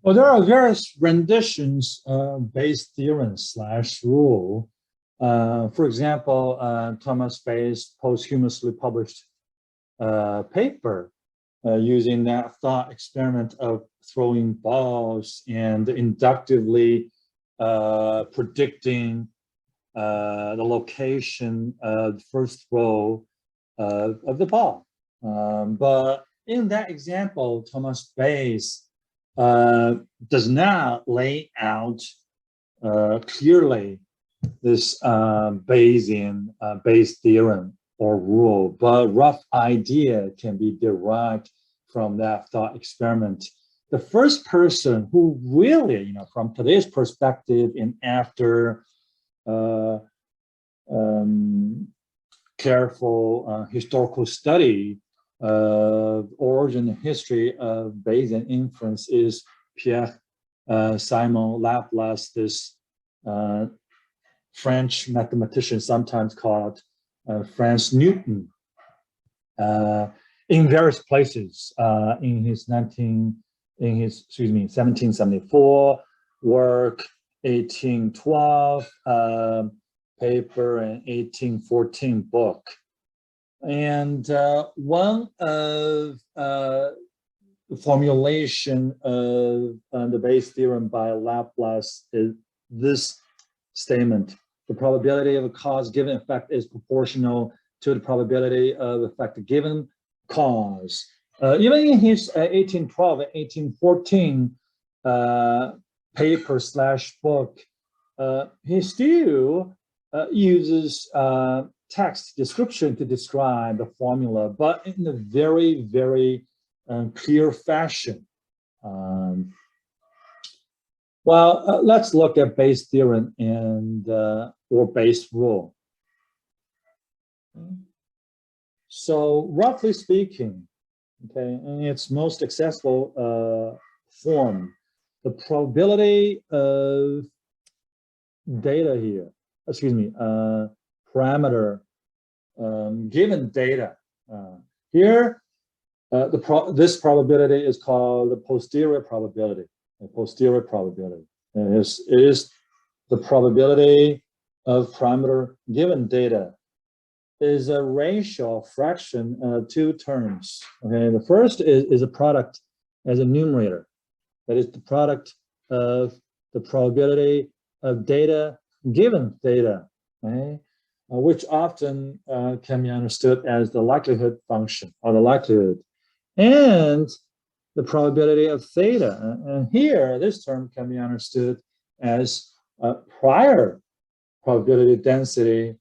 Well, there are various renditions of Bayes' theorem slash rule. For example, Thomas Bayes' posthumously published paper using that thought experiment of throwing balls and inductively predicting the location of the first throw of the ball. But in that example, Thomas Bayes does not lay out clearly this Bayesian Bayes theorem or rule, but rough idea can be derived from that thought experiment. The first person who really, from today's perspective and after careful historical study of origin and history of Bayesian inference is Pierre Simon Laplace, this French mathematician, sometimes called Franz Newton, in various places in his 1774 work, 1812 paper, and 1814 book. And one of the formulation of the Bayes theorem by Laplace is this statement: the probability of a cause given effect is proportional to the probability of effect given cause. Even in his 1812 and 1814 paper slash book, he still uses text description to describe the formula, but in a very, very clear fashion. Let's look at Bayes' theorem and or Bayes' rule. So, roughly speaking, okay, in its most accessible form, the probability of data here, parameter given data. Here, this probability is called the posterior probability. The posterior probability it is the probability of parameter given data. Is a ratio fraction of two terms. Okay, the first is a product as a numerator. That is the product of the probability of data given data, okay? Which often can be understood as the likelihood function or the likelihood, and the probability of theta. And here, this term can be understood as a prior probability density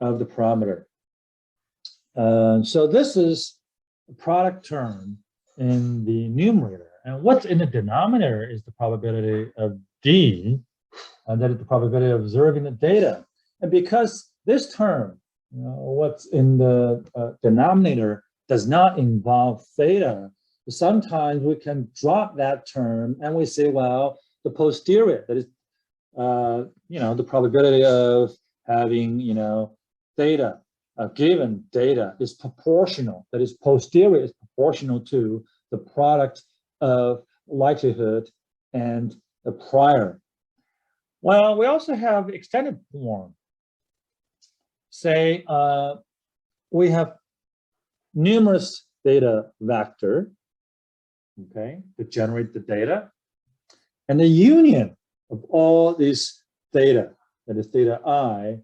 of the parameter. So this is a product term in the numerator. And what's in the denominator is the probability of D, and that is the probability of observing the data. And because this term, what's in the denominator does not involve theta, sometimes we can drop that term and we say, well, the posterior, that is, the probability of having, theta, given data is proportional, that is posterior is proportional to the product of likelihood and the prior. Well, we also have extended form. Say we have numerous data vector, okay, to generate the data, and the union of all these data, that is theta I,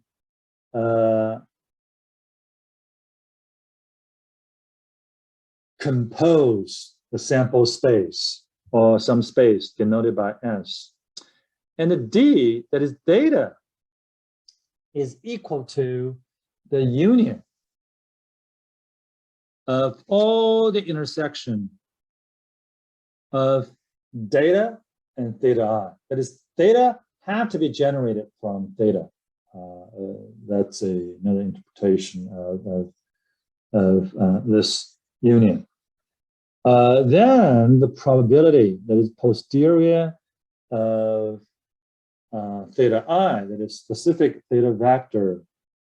compose the sample space or some space denoted by S. And the D, that is data, is equal to the union of all the intersection of data and theta I. That is, data have to be generated from theta. That's another interpretation of this union. Then the probability that is posterior of theta I, that is specific theta vector,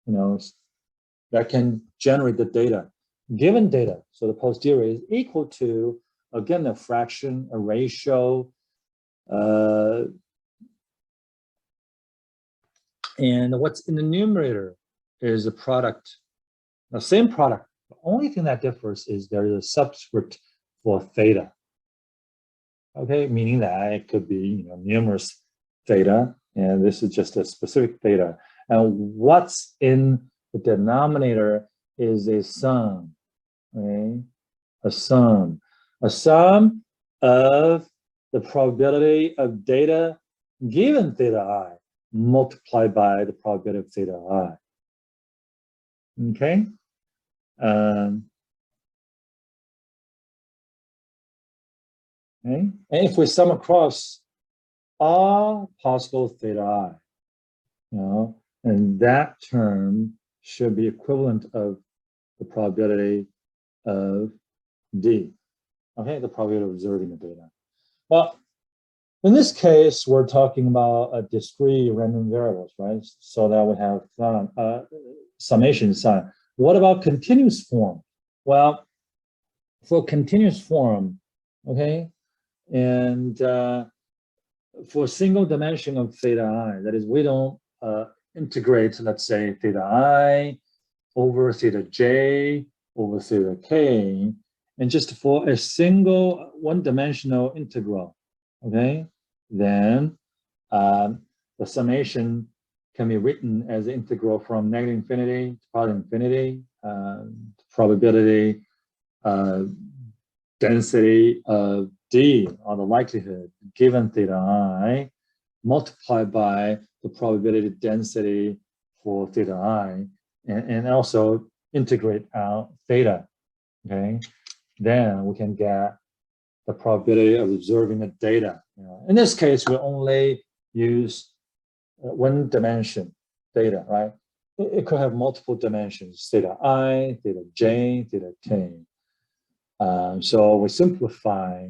that can generate the data, given data. So the posterior is equal to, again, a fraction, a ratio And what's in the numerator is a product, the same product. The only thing that differs is there is a subscript for theta. Okay, meaning that it could be numerous theta, and this is just a specific theta. And what's in the denominator is a sum, okay? A sum of the probability of data given theta I multiplied by the probability of theta I. Okay. Okay. And if we sum across all possible theta I, and that term should be equivalent of the probability of D. Okay, the probability of observing the data. Well, in this case, we're talking about a discrete random variables, right? So that we have summation sign. What about continuous form? Well, for continuous form, okay, and for single dimension of theta I, that is, we don't integrate, let's say, theta I over theta j over theta k, and just for a single one-dimensional integral, okay, then the summation can be written as the integral from negative infinity to positive infinity, probability density of D, or the likelihood given theta I, multiplied by the probability density for theta I, and also integrate out theta, okay? Then we can get the probability of observing the data. In this case, we only use one dimension data, right? It could have multiple dimensions, theta I, theta j, theta k. So we simplify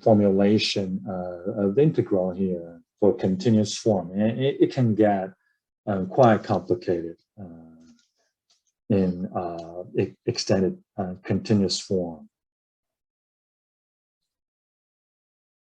formulation of the integral here for continuous form. And it can get quite complicated in extended continuous form.